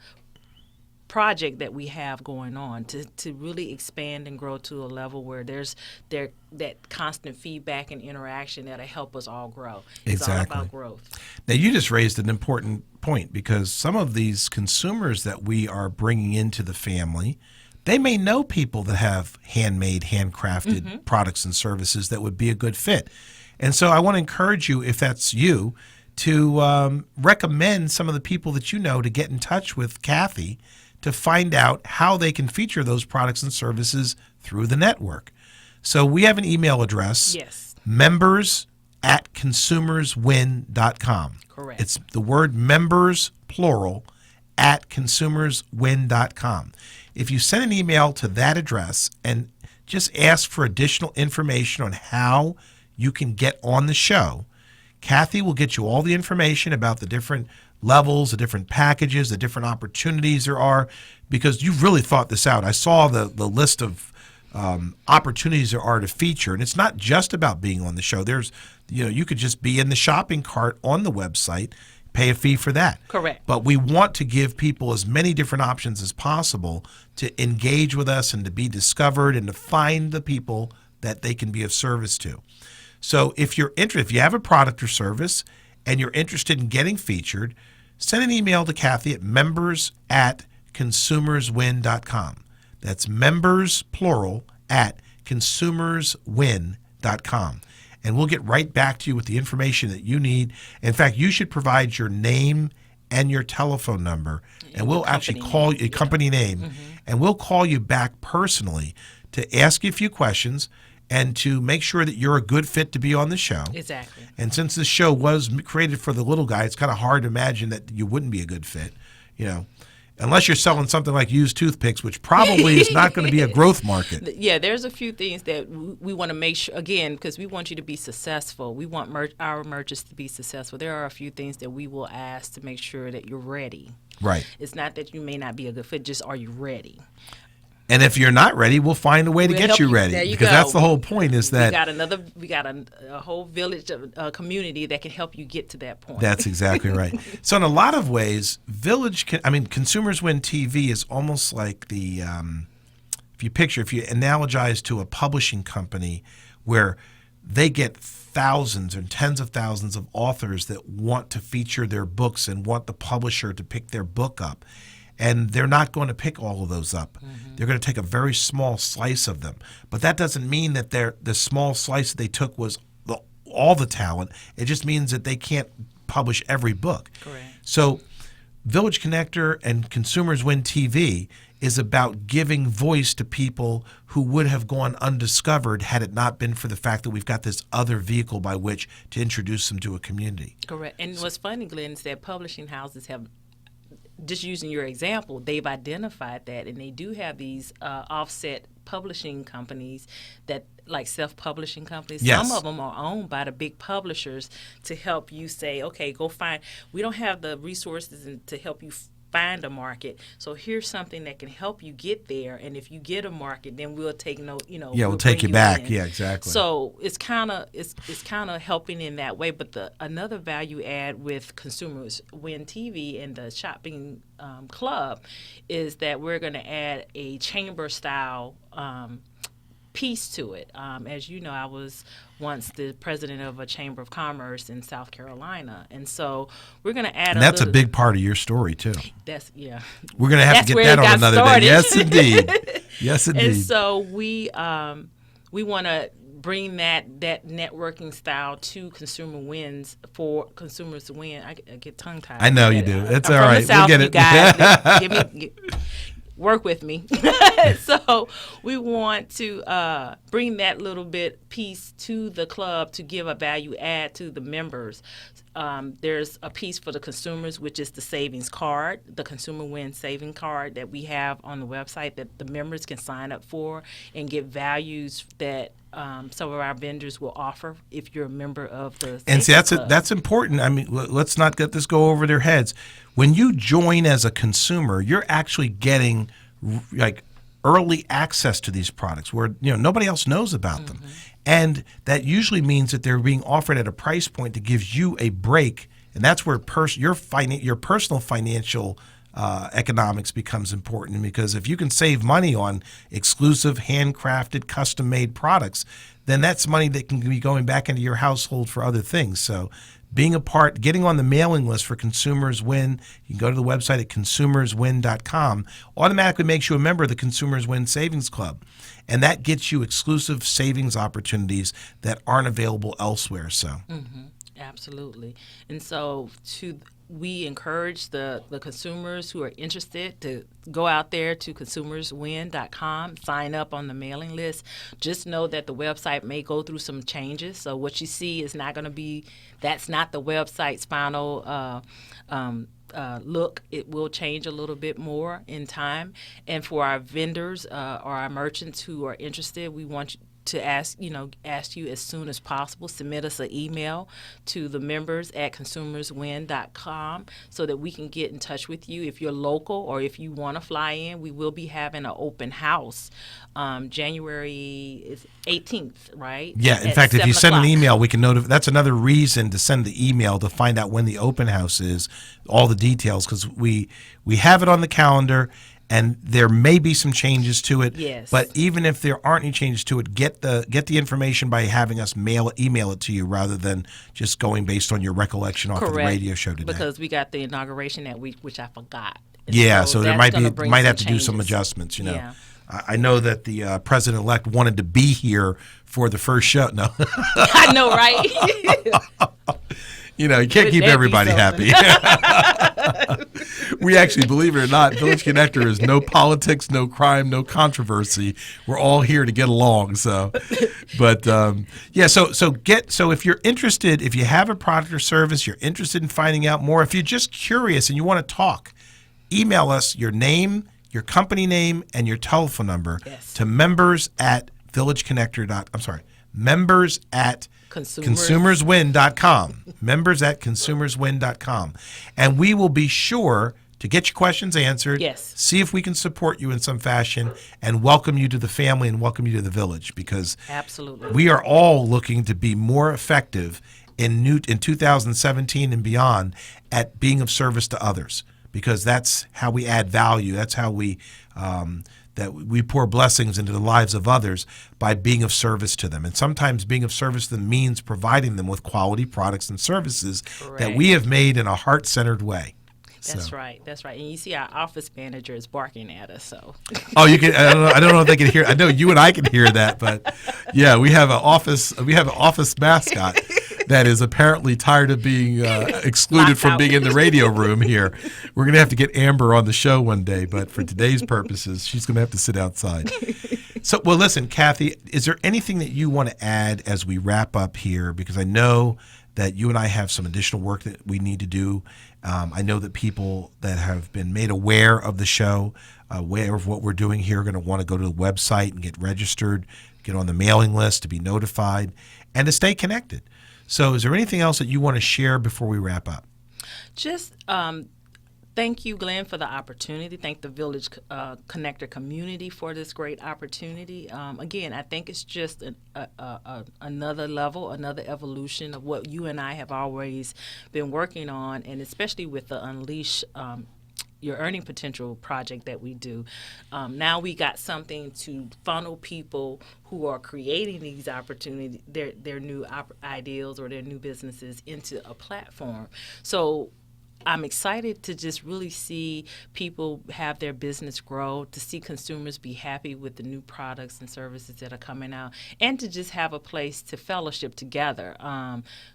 project that we have going on to really expand and grow to a level where there's that constant feedback and interaction that'll help us all grow. It's all about growth. Now, you just raised an important point, because some of these consumers that we are bringing into the family, they may know people that have handmade, handcrafted products and services that would be a good fit. And so I want to encourage you, if that's you, to recommend some of the people that you know to get in touch with Kathy to find out how they can feature those products and services through the network. So we have an email address. Yes. members@consumerswin.com. Correct. It's the word members, plural, @consumerswin.com. If you send an email to that address and just ask for additional information on how you can get on the show, Kathy will get you all the information about the different levels, the different packages, the different opportunities there are, because you've really thought this out. I saw the list of opportunities there are to feature, and it's not just about being on the show. There's, you could just be in the shopping cart on the website, pay a fee for that. Correct. But we want to give people as many different options as possible to engage with us and to be discovered and to find the people that they can be of service to. So if you're interested, if you have a product or service and you're interested in getting featured, send an email to Kathy at members@consumerswin.com. That's members, plural, @consumerswin.com. And we'll get right back to you with the information that you need. In fact, you should provide your name and your telephone number, and we'll actually call you, a company name, and we'll call you back personally to ask you a few questions and to make sure that you're a good fit to be on the show. Exactly. And since this show was created for the little guy, it's kind of hard to imagine that you wouldn't be a good fit, unless you're selling something like used toothpicks, which probably is not going to be a growth market. Yeah, there's a few things that we want to make sure, again, because we want you to be successful. We want our merchants to be successful. There are a few things that we will ask to make sure that you're ready. Right. It's not that you may not be a good fit, just are you ready? And if you're not ready, we'll find a way to get you ready. There you because go. that's the whole point, is that we got a whole village of community that can help you get to that point. That's exactly right. So in a lot of ways, Consumers Win TV is almost like the if you analogize to a publishing company where they get thousands and tens of thousands of authors that want to feature their books and want the publisher to pick their book up. and they're not going to pick all of those up. They're going to take a very small slice of them. But that doesn't mean that the small slice that they took was all the talent. It just means that they can't publish every book. Correct. So Village Connector and Consumers Win TV is about giving voice to people who would have gone undiscovered had it not been for the fact that we've got this other vehicle by which to introduce them to a community. Correct. And what's funny, Glenn, is that publishing houses have, just using your example, they've identified that, and they do have these offset publishing companies that, like self-publishing companies. Yes. Some of them are owned by the big publishers to help you say, okay, go find. We don't have the resources to help you find a market, so here's something that can help you get there. And if you get a market, then we'll take we'll take you back. in. Yeah, exactly. So it's kind of helping in that way. But another value add with Consumers Win TV and the shopping club is that we're going to add a chamber style piece to it. As you know, I was once the president of a chamber of commerce in South Carolina, and so we're going to add. And that's a big part of your story too. That's yeah. We're going to have to get that on another day. Yes, indeed. Yes, indeed. And so we want to bring that networking style to Consumer Wins for consumers to win. I get tongue tied. I know you do. It's all right. right. The South, we'll get you it. guys, work with me. So we want to bring that little bit piece to the club to give a value add to the members. There's a piece for the consumers, which is the savings card, the Consumer Win saving card that we have on the website that the members can sign up for and get values that some of our vendors will offer if you're a member of the And see, club. that's important. I mean, let's not get this go over their heads. When you join as a consumer, you're actually getting like early access to these products where nobody else knows about them. And that usually means that they're being offered at a price point that gives you a break, and that's where your personal financial economics becomes important, because if you can save money on exclusive, handcrafted, custom-made products, then that's money that can be going back into your household for other things. So getting on the mailing list for Consumers Win, you can go to the website at consumerswin.com, automatically makes you a member of the Consumers Win Savings Club. And that gets you exclusive savings opportunities that aren't available elsewhere. So, Absolutely. And so we encourage the consumers who are interested to go out there to consumerswin.com, sign up on the mailing list. Just know that the website may go through some changes. So what you see is not going to be, that's not the website's final look. It will change a little bit more in time. And for our vendors or our merchants who are interested, we want you to ask you as soon as possible. Submit us an email to the members at consumerswin.com so that we can get in touch with you. If you're local or if you want to fly in, we will be having an open house January 18th, right? Yeah, in fact, if you send an email, we can notify. That's another reason to send the email, to find out when the open house is, all the details, because we have it on the calendar. And there may be some changes to it. Yes. But even if there aren't any changes to it, get the information by having us email it to you, rather than just going based on your recollection off of the radio show today. Because we got the inauguration that week, which I forgot. And yeah, so there might have to do some changes. adjustments. Yeah. I know that the president-elect wanted to be here for the first show. No. I know, right? You can't keep everybody happy. We actually, believe it or not, Village Connector is no politics, no crime, no controversy. We're all here to get along. So, but so if you're interested, if you have a product or service, you're interested in finding out more, if you're just curious and you want to talk, email us your name, your company name, and your telephone number to members at consumerswin.com. Members at consumerswin.com. And we will be sure to get your questions answered, see if we can support you in some fashion, and welcome you to the family and welcome you to the village, because absolutely, we are all looking to be more effective in 2017 and beyond at being of service to others, because that's how we add value. That's how we pour blessings into the lives of others, by being of service to them. And sometimes being of service to them means providing them with quality products and services that we have made in a heart-centered way. That's right. That's right. And you see our office manager is barking at us. So. Oh, you can. I don't know if they can hear. I know you and I can hear that, but yeah, we have an office mascot that is apparently tired of being excluded Locked from out. being in the radio room here. We're going to have to get Amber on the show one day, but for today's purposes, she's going to have to sit outside. So, well, listen, Kathy, is there anything that you want to add as we wrap up here? Because I know that you and I have some additional work that we need to do. I know that people that have been made aware of the show, aware of what we're doing here, are going to want to go to the website and get registered, get on the mailing list to be notified, and to stay connected. So is there anything else that you want to share before we wrap up? Just thank you, Glenn, for the opportunity. Thank the Village Connector community for this great opportunity. Again, I think it's just another level, another evolution of what you and I have always been working on, and especially with the Unleash Your Earning Potential project that we do. Now we got something to funnel people who are creating these opportunities, their new ideals or their new businesses into a platform. So I'm excited to just really see people have their business grow, to see consumers be happy with the new products and services that are coming out, and to just have a place to fellowship together.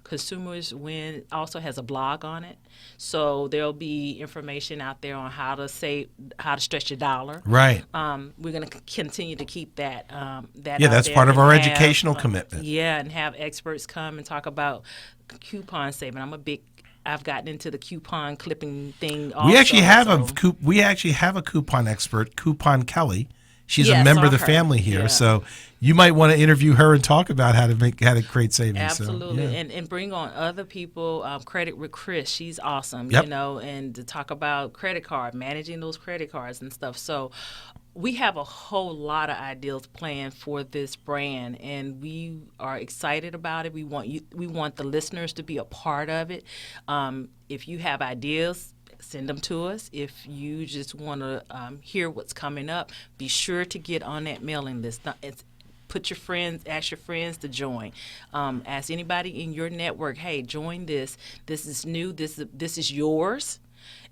Consumers Win also has a blog on it, so there'll be information out there on how to stretch your dollar. Right. We're going to continue to keep that. Yeah, out that's there part of and our have, educational commitment. Yeah, and have experts come and talk about coupon saving. I've gotten into the coupon clipping thing also. We actually have a coupon expert, Coupon Kelly. She's a Yes, member of saw the her. family here, Yeah. so you might want to interview her and talk about how to create savings. Absolutely, So, yeah. and bring on other people. Credit with Chris, she's awesome. Yep. And to talk about credit card, managing those credit cards and stuff. So we have a whole lot of ideas planned for this brand, and we are excited about it. We want the listeners to be a part of it. If you have ideas, send them to us. If you just want to hear what's coming up, be sure to get on that mailing list. Ask your friends to join. Ask anybody in your network, hey, join this. This is new. This is yours.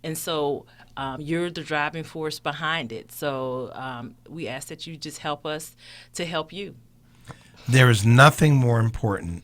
And so you're the driving force behind it. So we ask that you just help us to help you. There is nothing more important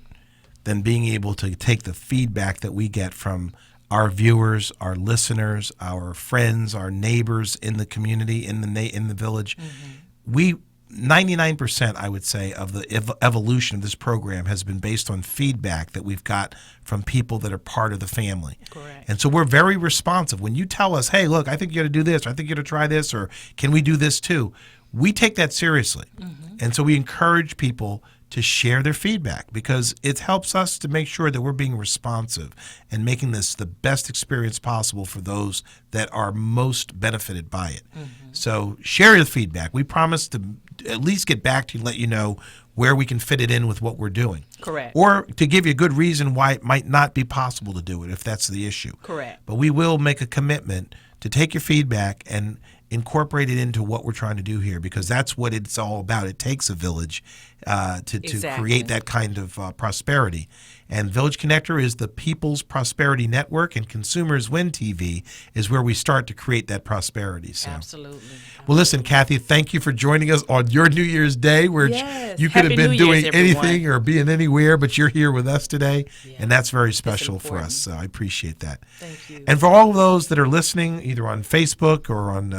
than being able to take the feedback that we get from our viewers, our listeners, our friends, our neighbors in the community, in the village. Mm-hmm. 99%, I would say, of the evolution of this program has been based on feedback that we've got from people that are part of the family. Correct. And so we're very responsive. When you tell us, hey, look, I think you got to do this, or I think you got to try this, or can we do this too? We take that seriously. Mm-hmm. And so we encourage people to share their feedback, because it helps us to make sure that we're being responsive and making this the best experience possible for those that are most benefited by it. Mm-hmm. So share your feedback. We promise to at least get back to you and let you know where we can fit it in with what we're doing. Correct. Or to give you a good reason why it might not be possible to do it if that's the issue. Correct. But we will make a commitment to take your feedback and incorporate it into what we're trying to do here, because that's what it's all about. It takes a village to create that kind of prosperity. And Village Connector is the People's Prosperity Network, and Consumers Win TV is where we start to create that prosperity. So. Absolutely. Well, listen, Kathy, thank you for joining us on your New Year's Day, where Yes. you could Happy have been New doing Year's, everyone. anything or being anywhere, but you're here with us today, Yeah. and that's very special for important. us. So I appreciate that. Thank you. And for all of those that are listening, either on Facebook or on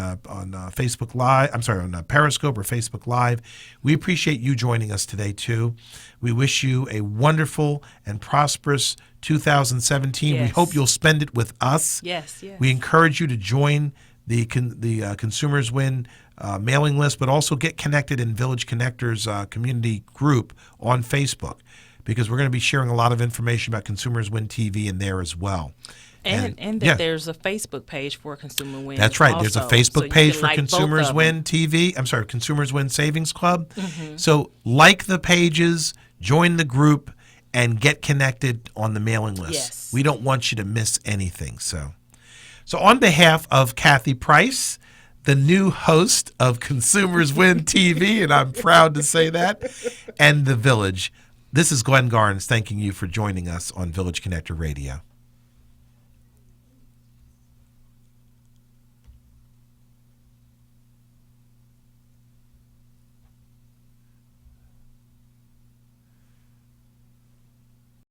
Facebook Live, on Periscope or Facebook Live, we appreciate you joining us today too. We wish you a wonderful and prosperous 2017. We Yes. hope you'll spend it with us. Yes, yes. We encourage you to join the Consumers Win mailing list, but also get connected in Village Connector's community group on Facebook, because we're going to be sharing a lot of information about Consumers Win TV in there as well. And that there's a Facebook page for Consumer Win. That's right. There's a also. Facebook So you page can for like both Consumers of Win them. TV. Consumers Win Savings Club. Mm-hmm. So like the pages, join the group, and get connected on the mailing list. Yes. We don't want you to miss anything. So on behalf of Kathy Price, the new host of Consumers Win TV, and I'm proud to say that, and the Village, this is Glenn Garnes thanking you for joining us on Village Connector Radio.